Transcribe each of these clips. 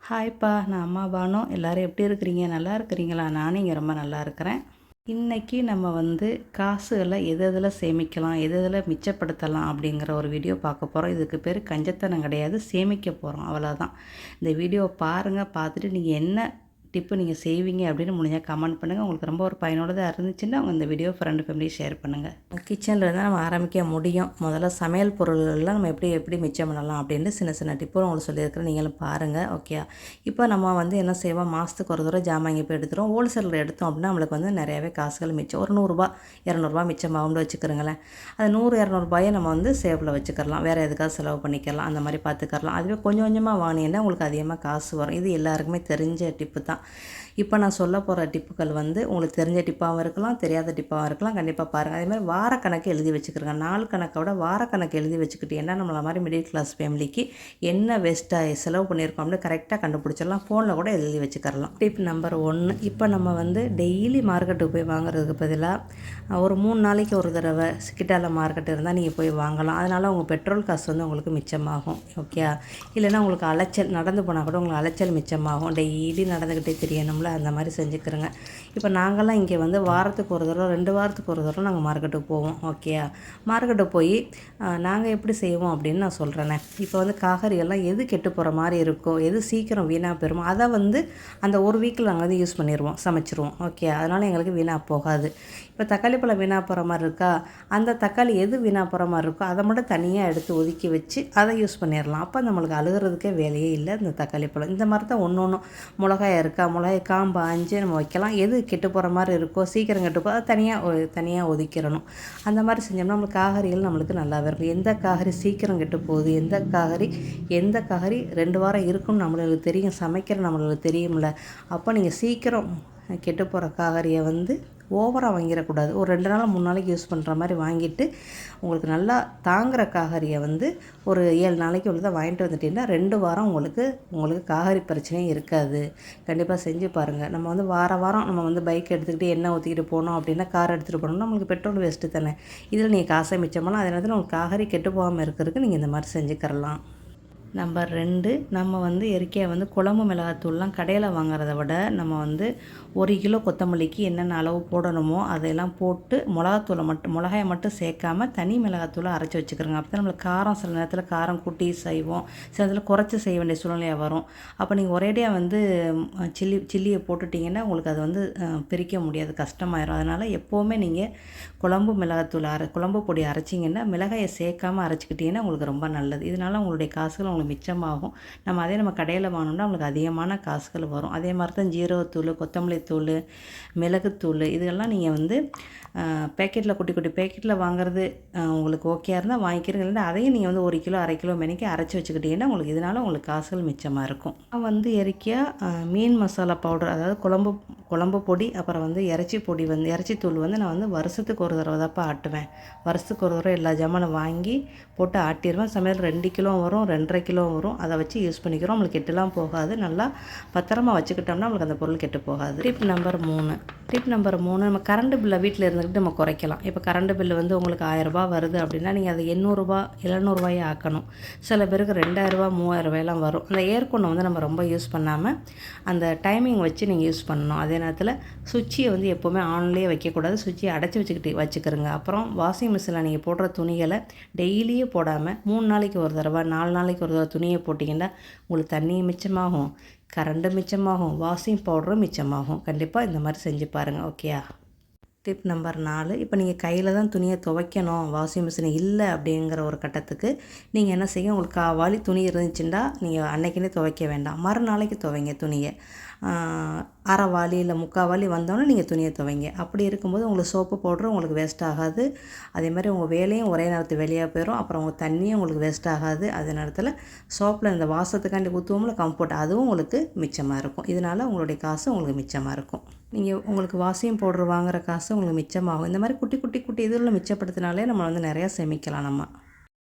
ஹாய்ப்பா, நான் அம்மா பானு. எல்லோரும் எப்படி இருக்கிறீங்க? நல்லா இருக்கிறீங்களா? நானும் இங்கே ரொம்ப நல்லா இருக்கிறேன். இன்றைக்கி நம்ம காசுகளை எதில் சேமிக்கலாம், எதில் மிச்சப்படுத்தலாம் அப்படிங்கிற ஒரு வீடியோ பார்க்க போகிறோம். இதுக்கு பேர் கஞ்சத்தனம் கிடையாது, சேமிக்க போகிறோம், அவ்வளோதான். இந்த வீடியோ பாருங்கள். பார்த்துட்டு நீங்கள் என்ன டிப்பு நீங்கள் செய்வீங்க அப்படின்னு முடிஞ்சால் கமெண்ட் பண்ணுங்கள். உங்களுக்கு ரொம்ப ஒரு பயனுள்ளதாக இருந்துச்சுன்னா அவங்க இந்த வீடியோ ஃப்ரெண்டு ஃபேமிலி ஷேர் பண்ணுங்கள். கிச்சனில் இருந்தால் நம்ம ஆரம்பிக்க முடியும். முதல்ல சமையல் பொருள்கள்லாம் நம்ம எப்படி மிச்சம் பண்ணலாம் அப்படின்ட்டு சின்ன சின்ன டிப்பும் உங்களுக்கு சொல்லியிருக்கிறேன், நீங்களும் பாருங்கள். ஓகே, இப்போ நம்ம என்ன செய்வோம், மாதத்துக்கு ஒரு தடவை ஜாமான் இங்கே போய் எடுத்துகிறோம். ஹோல்சேலில் எடுத்தோம் அப்படின்னா நம்மளுக்கு நிறையாவே காசுகள் மிச்சம். ஒரு 100 ரூபா 200 மிச்சமாகும்னு வச்சுக்கிறோங்களேன். அது 100-200 நம்ம சேவில் வச்சுக்கலாம், வேறு எதுக்காவது செலவு பண்ணிக்கலாம், அந்த மாதிரி பார்த்துக்கலாம். அதுவே கொஞ்சம் கொஞ்சமாக வாங்கினீங்கன்னா உங்களுக்கு அதிகமாக காசு வரும். இது எல்லாருக்குமே தெரிஞ்ச டிப்பு தான். இப்போ நான் சொல்ல போகிற டிப்புகள் உங்களுக்கு தெரிஞ்ச டிப்பாகவும் இருக்கலாம், தெரியாத டிப்பாகவும் இருக்கலாம். கண்டிப்பாக பாருங்கள். அதேமாதிரி வாரக்கணக்கு எழுதி வச்சுக்கிறோங்க. நாள் கணக்கோட வாரக்கணக்கு எழுதி வச்சுக்கிட்டீங்கன்னா நம்மள மாதிரி மிடில் கிளாஸ் ஃபேமிலிக்கு என்ன வேஸ்ட்டாக செலவு பண்ணியிருக்கோம் அப்படின்னு கரெக்டாக கண்டுபிடிச்சிடலாம். ஃபோனில் கூட எழுதி வச்சுக்கிறலாம். டிப் நம்பர் 1, இப்போ நம்ம டெய்லி மார்க்கெட்டுக்கு போய் வாங்குறதுக்கு பதிலாக ஒரு 3 நாளைக்கு ஒரு தடவை கிட்டால மார்க்கெட் இருந்தால் நீங்கள் போய் வாங்கலாம். அதனால் உங்கள் பெட்ரோல் காசு உங்களுக்கு மிச்சமாகும். ஓகே, இல்லைன்னா உங்களுக்கு அலைச்சல், நடந்து போனால் கூட உங்களுக்கு அலைச்சல் மிச்சமாகும். டெய்லி நடந்துக்கிட்டே தெரியணும்ல, அந்த மாதிரி செஞ்சுக்கிறோங்க. இப்போ நாங்கள்லாம் இங்கே வாரத்துக்கு ஒரு தடவை 2 வாரத்துக்கு ஒரு தடவை நாங்கள் மார்க்கெட்டுக்கு போவோம். ஓகே, மார்க்கெட்டுக்கு போய் நாங்கள் எப்படி செய்வோம் அப்படின்னு நான் சொல்கிறேனே. இப்போ காய்கறியெல்லாம் எது கெட்டு போகிற மாதிரி இருக்கோ, எது சீக்கிரம் வீணாக போயிடுமோ அதை அந்த ஒரு வீக்கில் நாங்கள் யூஸ் பண்ணிடுவோம், சமைச்சிருவோம். ஓகே, அதனால் எங்களுக்கு வீணாக போகாது. இப்போ தக்காளி பழம் வீணாக போகிற மாதிரி இருக்கா, அந்த தக்காளி எது வீணாக போகிற மாதிரி இருக்கோ அதை மட்டும் தனியாக எடுத்து ஒதுக்கி வச்சு அதை யூஸ் பண்ணிடலாம். அப்போ நம்மளுக்கு அழுகிறதுக்கே வேலையே இல்லை. இந்த தக்காளி பழம் இந்த மாதிரி தான் ஒன்று மிளகாய் இருக்கா, மிளகாய் காம்பு ஆஞ்சு நம்ம வைக்கலாம். எது கெட்டு போகிற மாதிரி இருக்கோ, சீக்கிரம் கெட்டு அதை தனியாக ஒதுக்கிடணும். அந்த மாதிரி செஞ்சோம்னா நம்மளுக்கு காய்கறிகள் நம்மளுக்கு நல்லாவே இருக்கும். எந்த காய்கறி சீக்கிரம் கெட்டு போகுது, எந்த காய்கறி 2 வாரம் இருக்குன்னு நம்மளுக்கு தெரியும், சமைக்கிற நம்மளுக்கு தெரியும்ல. அப்போ நீங்கள் சீக்கிரம் கெட்டு போகிற காய்கறியை ஓவராக வாங்கிடக்கூடாது. ஒரு 2 நாள் 3 நாளைக்கு யூஸ் பண்ணுற மாதிரி வாங்கிட்டு உங்களுக்கு நல்லா தாங்குகிற காய்கறியை ஒரு 7 நாளைக்கு உள்ளதை வாங்கிட்டு வந்துட்டீங்கன்னா 2 வாரம் உங்களுக்கு காய்கறி பிரச்சனையும் இருக்காது. கண்டிப்பாக செஞ்சு பாருங்கள். நம்ம வாரம் நம்ம பைக் எடுத்துக்கிட்டு எண்ணெய் ஊற்றிக்கிட்டு போனோம் அப்படின்னா, கார் எடுத்துகிட்டு போனோம்னா நம்மளுக்கு பெட்ரோல் வேஸ்ட்டு தானே. இதில் நீங்கள் காசை மிச்சமெல்லாம் அதே நேரத்தில் உங்களுக்கு காய்கறி கெட்டு போகாமல் இருக்கிறதுக்கு நீங்கள் இந்த மாதிரி செஞ்சுக்கிறலாம். நம்பர் 2, நம்ம இயற்கையாக குழம்பு மிளகாத்தூள்லாம் கடையில் வாங்குறத விட நம்ம 1 கிலோ கொத்தமல்லிக்கு என்னென்ன அளவு போடணுமோ அதையெல்லாம் போட்டு மிளகாயை மட்டும் சேர்க்காம தனி மிளகாத்தூளை அரைச்சி வச்சுக்கிறோங்க. அப்போ தான் நம்மளுக்கு காரம் சில நேரத்தில் காரம் கூட்டி செய்வோம், சில நேரத்தில் குறைச்சி செய்ய வேண்டிய சூழ்நிலையாக வரும். அப்போ நீங்கள் ஒரேடியாக சில்லியை போட்டுட்டிங்கன்னா உங்களுக்கு அது பிரிக்க முடியாது, கஷ்டமாயிரும். அதனால் எப்போவுமே நீங்கள் குழம்பு பொடி அரைச்சிங்கன்னா மிளகாயை சேர்க்காமல் அரைச்சிக்கிட்டிங்கன்னா உங்களுக்கு ரொம்ப நல்லது. இதனால் உங்களுடைய காசுகள் மிச்சமாகும். நம்ம கடையில் வாங்கினோம்னா நம்மளுக்கு அதிகமான காசுகள் வரும். அதே மாதிரி தான் ஜீரகத்தூள், கொத்தமல்லி தூள், மிளகுத்தூள் இதெல்லாம் நீங்கள் பேக்கெட்டில் குட்டி பேக்கெட்டில் வாங்குறது உங்களுக்கு ஓகேயா இருந்தால் வாங்கிக்கிறீங்க. இல்லைன்னா அதையும் நீங்கள் 1 கிலோ 1/2 கிலோ மெனிக்கு அரைச்சி வச்சுக்கிட்டீங்கன்னா இதனால் உங்களுக்கு காசுகள் மிச்சமாக இருக்கும். இயற்கையாக மீன் மசாலா பவுடர், அதாவது குழம்பு பொடி, அப்புறம் இறைச்சி பொடி இறைச்சி தூள் நான் வருஷத்துக்கு ஒரு தடவை தான்ப்பா ஆட்டுவேன். வருஷத்துக்கு ஒரு தடவை எல்லா ஜாமானும் வாங்கி போட்டு ஆட்டிடுவேன். சமையல் 2 கிலோ வரும், 2.5 கிலோ வரும். அதை வச்சு யூஸ் பண்ணிக்கிறோம். நம்மளுக்கு கெட்டுலாம் போகாது. நல்லா பத்திரமா வச்சுக்கிட்டோம்னா நம்மளுக்கு அந்த பொருள் கெட்டு போகாது. டிப் நம்பர் 3, நம்ம கரண்ட் பில்லை வீட்டில் இருந்துக்கிட்டு நம்ம குறைக்கலாம். இப்போ கரண்ட் பில்லு உங்களுக்கு 1000 ரூபா வருது அப்படின்னா நீங்கள் அதை 800 ரூபா 700 ஆக்கணும். சில பேருக்கு 2000 ரூபா 3000 வரும். அந்த ஏர்கொண்டை நம்ம ரொம்ப யூஸ் பண்ணாமல் அந்த டைமிங் வச்சு நீங்கள் யூஸ் பண்ணணும். அதே நேரத்தில் சுவிட்சை எப்போவுமே ஆன்லேயே வைக்கக்கூடாது, சுவிட்சை அடைச்சி வச்சுக்கிறோங்க. அப்புறம் வாஷிங் மிஷினில் நீங்கள் போடுற துணிகளை டெய்லியும் போடாமல் 3 நாளைக்கு ஒரு தடவை 4 நாளைக்கு ஒரு தடவை துணியை போட்டிங்கன்னா உங்களுக்கு தண்ணியும் மிச்சமாகும், கரண்ட்டு மிச்சமாகும், வாஷிங் பவுடரும் மிச்சமாகும். கண்டிப்பாக இந்த மாதிரி செஞ்சு பாருங்கள். ஓகேயா? டிப் நம்பர் 4, இப்போ நீங்கள் கையில் தான் துணியை துவைக்கணும், வாஷிங் மிஷின் இல்லை அப்படிங்கிற ஒரு கட்டத்துக்கு நீங்கள் என்ன செய்ய, உங்களுக்கு காவாலி துணி இருந்துச்சுன்னா நீங்கள் அன்னைக்குன்னே துவைக்க வேண்டாம், மறுநாளைக்கு துவைங்க துணியை. அரை வாலி இல்லை 3/4 வாலி வந்தோன்னே நீங்கள் துணியை துவைங்க. அப்படி இருக்கும்போது உங்களுக்கு சோப்பு பவுடரும் உங்களுக்கு வேஸ்ட் ஆகாது. அதே மாதிரி உங்கள் வேலையும் ஒரே நேரத்து வேலையாக போயிடும். அப்புறம் உங்கள் தண்ணியும் உங்களுக்கு வேஸ்ட் ஆகாது. அதே நேரத்தில் சோப்பில் இந்த வாசத்துக்காண்டி ஊற்றுவோம்ல கம்ஃபர்ட், அதுவும் உங்களுக்கு மிச்சமாக இருக்கும். இதனால் உங்களுடைய காசு உங்களுக்கு மிச்சமாக இருக்கும். உங்களுக்கு வாஷிங் பவுடர் வாங்குகிற காசு உங்களுக்கு மிச்சமாகும். இந்த மாதிரி குட்டி இதில் மிச்சப்படுத்தினாலே நம்ம நிறையா சேமிக்கலாம். நம்ம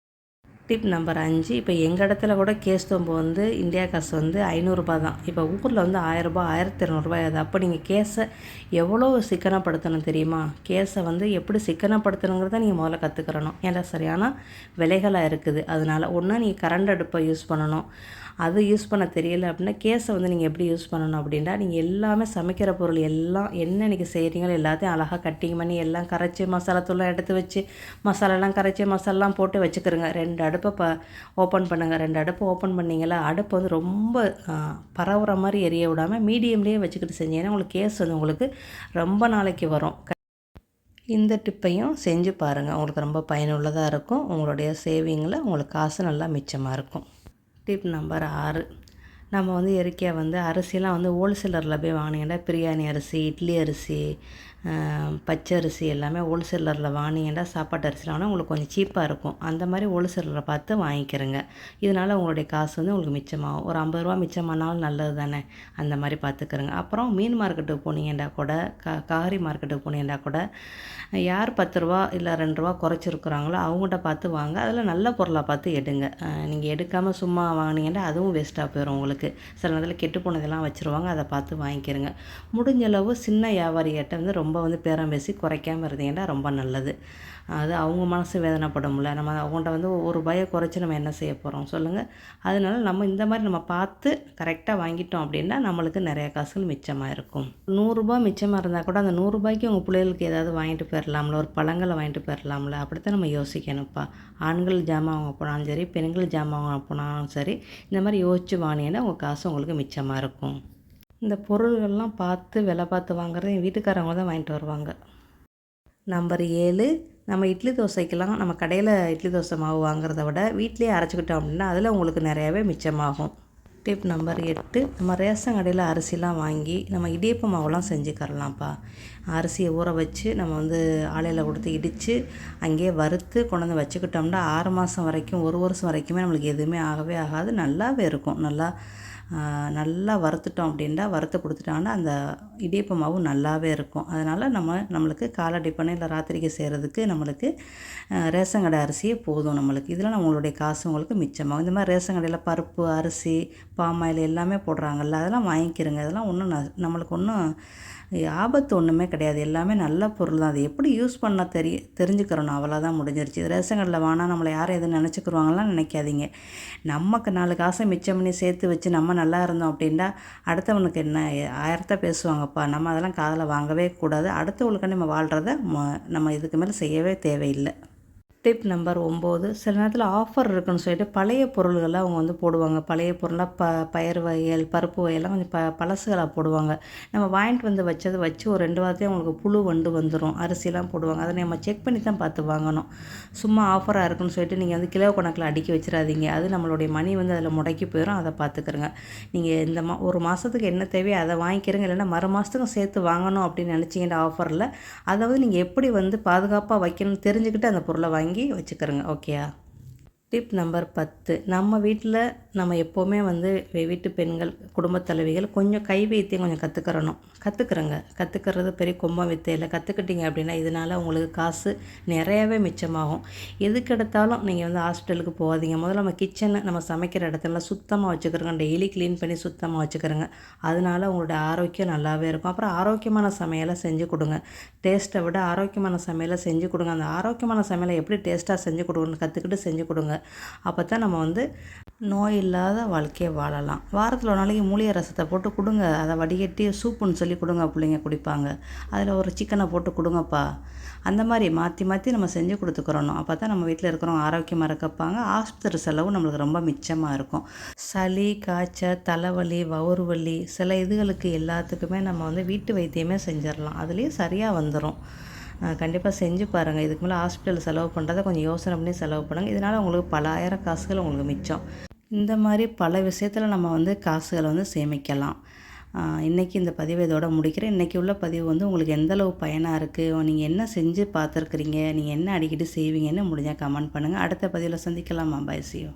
டிப் நம்பர் 5, இப்போ எங்கள் இடத்துல கூட கேஸ் தொம்பு இந்தியா காசு 500 ரூபா தான். இப்போ ஊரில் 1000 ரூபா 1200 அது. அப்போ நீங்கள் கேஸை எவ்வளோ சிக்கனப்படுத்தணும் தெரியுமா? கேஸை எப்படி சிக்கனப்படுத்தணுங்கிறத நீங்கள் முதல்ல கற்றுக்கிறணும். ஏன்னா சரியான விலைகளாக இருக்குது. அதனால் ஒன்று நீங்கள் கரண்ட் அடுப்பை யூஸ் பண்ணணும், அது யூஸ் பண்ண தெரியல அப்படின்னா கேஸை வந்து நீங்கள் எப்படி யூஸ் பண்ணணும் அப்படின்னா, நீங்கள் எல்லாமே சமைக்கிற பொருள் எல்லாம் என்ன இன்றைக்கி செய்கிறீங்களோ எல்லாத்தையும் அழகாக கட்டிங் பண்ணி எல்லாம் கரைச்சி மசாலாத்தூள்லாம் எடுத்து வச்சு மசாலாலாம் கரைச்சி மசாலாலாம் போட்டு வச்சுக்கிறோங்க. 2 அடுப்பை ஓப்பன் பண்ணுங்கள். 2 அடுப்பு ஓப்பன் பண்ணிங்களா, அடுப்பு வந்து ரொம்ப பரவுற மாதிரி எரிய விடாமல் மீடியம்லேயே வச்சுக்கிட்டு செஞ்சீங்கன்னா உங்களுக்கு கேஸ் வந்து உங்களுக்கு ரொம்ப நாளைக்கு வரும். இந்த டிப்பையும் செஞ்சு பாருங்கள். உங்களுக்கு ரொம்ப பயனுள்ளதாக இருக்கும். உங்களுடைய சேவிங்கில் உங்களுக்கு காசு நல்லா மிச்சமாக இருக்கும். டிப் நம்பர் 6, நம்ம வந்து இயற்கையாக வந்து அரிசியெல்லாம் வந்து ஹோல்சேலரில் போய் வாங்கினீங்கன்னா பிரியாணி அரிசி, இட்லி அரிசி, பச்சை அரிசி எல்லாமே ஹோல்சேலரில் வாங்கினீங்கன்னா சாப்பாட்டு அரிசிலாம் வாங்கினா உங்களுக்கு கொஞ்சம் சீப்பாக இருக்கும். அந்த மாதிரி ஹோல்சேலரில் பார்த்து வாங்கிக்கிறங்க. இதனால் உங்களுடைய காசு வந்து உங்களுக்கு மிச்சமாகும். ஒரு 50 ரூபா மிச்சமானாலும் நல்லது தானே. அந்த மாதிரி பார்த்துக்கிறங்க. அப்புறம் மீன் மார்க்கெட்டுக்கு போனீங்கன்னா கூட காரி மார்க்கெட்டுக்கு போனீங்கன்னா கூட யார் 10 ரூபா இல்லை 2 ரூபா குறைச்சிருக்குறாங்களோ அவங்கள்ட்ட பார்த்து வாங்க. அதில் நல்ல பொருளாக பார்த்து எடுங்க. நீங்கள் எடுக்காமல் சும்மா வாங்கினீங்கன்னா அதுவும் வேஸ்ட்டாக போயிடும் உங்களுக்கு. சில நேரத்தில் கெட்டு போனதெல்லாம் வச்சுருவாங்க. அதை பார்த்து வாங்கிக்கிறங்க. முடிஞ்சளவு சின்ன வியாபாரிகிட்ட வந்து ரொம்ப வந்து பேரம் பேசி குறைக்காமல் இருந்தீங்கன்னா ரொம்ப நல்லது. அது அவங்க மனசு வேதனைப்படும்ல. நம்ம அவங்கள்ட்ட வந்து ₹1 குறைச்சி நம்ம என்ன செய்ய போகிறோம் சொல்லுங்கள். அதனால நம்ம இந்த மாதிரி நம்ம பார்த்து கரெக்டாக வாங்கிட்டோம் அப்படின்னா நம்மளுக்கு நிறைய காசுகள் மிச்சமாக இருக்கும். ₹100 மிச்சமாக இருந்தால் கூட அந்த ₹100க்கு உங்கள் பிள்ளைகளுக்கு ஏதாவது வாங்கிட்டு போயிடலாம்ல, ஒரு பழங்களை வாங்கிட்டு போயிடலாம்ல. அப்படித்தான் நம்ம யோசிக்கணும்ப்பா. ஆண்கள் ஜாமான் வாங்க போனாலும் சரி, பெண்கள் ஜாமான் வாங்க போனாலும் சரி, இந்த மாதிரி யோசித்து வாங்கினீங்கன்னா உங்கள் காசு உங்களுக்கு மிச்சமாக இருக்கும். இந்த பொருள்கள்லாம் பார்த்து விலை பார்த்து வாங்குறது என் வீட்டுக்காரவங்க தான் வாங்கிட்டு வருவாங்க. நம்பர் 7, நம்ம இட்லி தோசைக்கெல்லாம் நம்ம கடையில் இட்லி தோசை மாவு வாங்குறத விட வீட்டிலேயே அரைச்சிக்கிட்டோம் அப்படின்னா அதில் உங்களுக்கு நிறையாவே மிச்சமாகும். டிப் நம்பர் 8, நம்ம ரேஷன் கடையில் அரிசிலாம் வாங்கி நம்ம இடியப்ப மாவுலாம் செஞ்சுக்கரலாம்ப்பா. அரிசியை ஊற வச்சு நம்ம வந்து ஆலையில் கொடுத்து இடித்து அங்கேயே வறுத்து கொண்டு வந்து வச்சுக்கிட்டோம்னா 6 மாதம் வரைக்கும் 1 வருஷம் வரைக்குமே நம்மளுக்கு எதுவுமே ஆகவே ஆகாது. நல்லாவே இருக்கும். நல்லா வறுத்துட்டோம் அப்படின்னா வறுத்து கொடுத்துட்டாங்கன்னா அந்த இடியப்ப மாவு நல்லாவே இருக்கும். அதனால் நம்மளுக்கு காலை டிஃபனு இல்லை ராத்திரிக்கு செய்கிறதுக்கு நம்மளுக்கு ரேஷன் கடை அரிசியே போதும் நம்மளுக்கு. இதில் நம்மளுடைய காசு உங்களுக்கு மிச்சமாகும். இந்த மாதிரி ரேஷன் கடையில் பருப்பு, அரிசி, பாமாயில் எல்லாமே போடுறாங்கல்ல, அதெல்லாம் வாங்கிக்கிறங்க. அதெல்லாம் ஒன்றும் நம்மளுக்கு ஒன்றும் ஆபத்து ஒன்றுமே கிடையாது. எல்லாமே நல்ல பொருள் தான். அது எப்படி யூஸ் பண்ண தெரிஞ்சுக்கிறணும், அவ்வளோதான் முடிஞ்சிருச்சு. இது ரேஷன் கடையில் வாங்கினா நம்மளை யாரும் எதுவும் நினச்சிக்கிருவாங்கலாம் நினைக்காதீங்க. நமக்கு 4 காசை மிச்சம் பண்ணி சேர்த்து வச்சு நம்ம நல்லா இருந்தோம் அப்படின்னா அடுத்தவனுக்கு என்ன 1000 பேசுவாங்கப்பா. நம்ம அதெல்லாம் காதில் வாங்கவே கூடாது. அடுத்தவங்களுக்காண்டி நம்ம வாழ்கிறத நம்ம இதுக்கு மேலே செய்யவே தேவையில்லை. டிப் நம்பர் 9, சில நேரத்தில் ஆஃபர் இருக்குன்னு சொல்லிட்டு பழைய பொருள்களை அவங்க வந்து போடுவாங்க. பழைய பொருளாக பயறு வகைகள், பருப்பு வகையெல்லாம் கொஞ்சம் பழசுகளாக போடுவாங்க. நம்ம வாங்கிட்டு வந்து வச்சு ஒரு 2 வாரத்தையும் அவங்களுக்கு புழு வந்துடும். அரிசிலாம் போடுவாங்க. அதை நம்ம செக் பண்ணி தான் பார்த்து வாங்கணும். சும்மா ஆஃபராக இருக்குன்னு சொல்லிட்டு நீங்கள் வந்து கிலோ கணக்கில் அடுக்கி வச்சிடாதீங்க. அது நம்மளுடைய மணி வந்து அதில் முடக்கி போயிடும். அதை பார்த்துக்கிறங்க. நீங்கள் இந்த ஒரு மாதத்துக்கு என்ன தேவையோ அதை வாங்கிக்கிறங்க. இல்லைன்னா மறு மாதத்துக்கும் சேர்த்து வாங்கணும் அப்படின்னு நினச்சிங்கன்னா ஆஃபரில் அதை வந்து நீங்கள் எப்படி வந்து பாதுகாப்பாக வைக்கணும்னு தெரிஞ்சுக்கிட்டு அந்த பொருளை வாங்கி வச்சுக்கிறங்க. ஓகேயா? டிப் நம்பர் 10, நம்ம வீட்டில் நம்ம எப்போவுமே வந்து வீட்டு பெண்கள், குடும்பத் தலைவிகள் கொஞ்சம் கை வைத்தியம் கொஞ்சம் கற்றுக்கிறது பெரிய கொம்பம் வித்தையில் கற்றுக்கிட்டீங்க அப்படின்னா இதனால் உங்களுக்கு காசு நிறையாவே மிச்சமாகும். எதுக்கெடுத்தாலும் நீங்கள் வந்து ஹாஸ்பிட்டலுக்கு போகாதீங்க. முதல்ல நம்ம கிச்சனை நம்ம சமைக்கிற இடத்துல சுத்தமாக வச்சுக்கிறோங்க. டெய்லி க்ளீன் பண்ணி சுத்தமாக வச்சுக்கிறோங்க. அதனால் உங்களுடைய ஆரோக்கியம் நல்லாவே இருக்கும். அப்புறம் ஆரோக்கியமான சமையலை செஞ்சு கொடுங்க. டேஸ்ட்டை விட ஆரோக்கியமான சமையலை செஞ்சு கொடுங்க. அந்த ஆரோக்கியமான சமையலை எப்படி டேஸ்ட்டாக செஞ்சு கொடுக்கணும்னு கற்றுக்கிட்டு செஞ்சு கொடுங்க. அப்போ தான் நம்ம வந்து நோய் இல்லாத வாழ்க்கையை வாழலாம். வாரத்தில் ஒரு நாளைக்கு மூலிகை ரசத்தை போட்டு கொடுங்க. அதை வடிகட்டி சூப்புன்னு சொல்லி கொடுங்க. பிள்ளைங்க குடிப்பாங்க. அதில் ஒரு சிக்கனை போட்டு கொடுங்கப்பா. அந்த மாதிரி மாற்றி நம்ம செஞ்சு கொடுத்துக்கிறணும். அப்போ தான் நம்ம வீட்டில் இருக்கிறவங்க ஆரோக்கியமாக இருக்கப்பாங்க. ஆஸ்பத்திரி செலவு நம்மளுக்கு ரொம்ப மிச்சமாக இருக்கும். சளி, காய்ச்சல், தலைவலி, வவுறு வலி, சில இதுகளுக்கு எல்லாத்துக்குமே நம்ம வந்து வீட்டு வைத்தியமே செஞ்சிடலாம். அதுலேயும் சரியாக வந்துடும். கண்டிப்பாக செஞ்சு பாருங்கள். இதுக்கு மேலே ஹாஸ்பிட்டல் செலவு பண்ணுறதை கொஞ்சம் யோசனை பண்ணி செலவு பண்ணுங்கள். இதனால் உங்களுக்கு பல ஆயிரம் காசுகள் உங்களுக்கு மிச்சம். இந்த மாதிரி பல விஷயத்தில் நம்ம வந்து காசுகளை வந்து சேமிக்கலாம். இன்றைக்கி இந்த பதிவை இதோட முடிக்கிறேன். இன்றைக்கி உள்ள பதிவு வந்து உங்களுக்கு எந்தளவு பயனாக இருக்குது, நீங்கள் என்ன செஞ்சு பார்த்துருக்குறீங்க, நீங்கள் என்ன அடிக்கடி செய்வீங்கன்னு முடிஞ்சால் கமெண்ட் பண்ணுங்கள். அடுத்த பதிவில் சந்திக்கலாமா? பை. See you.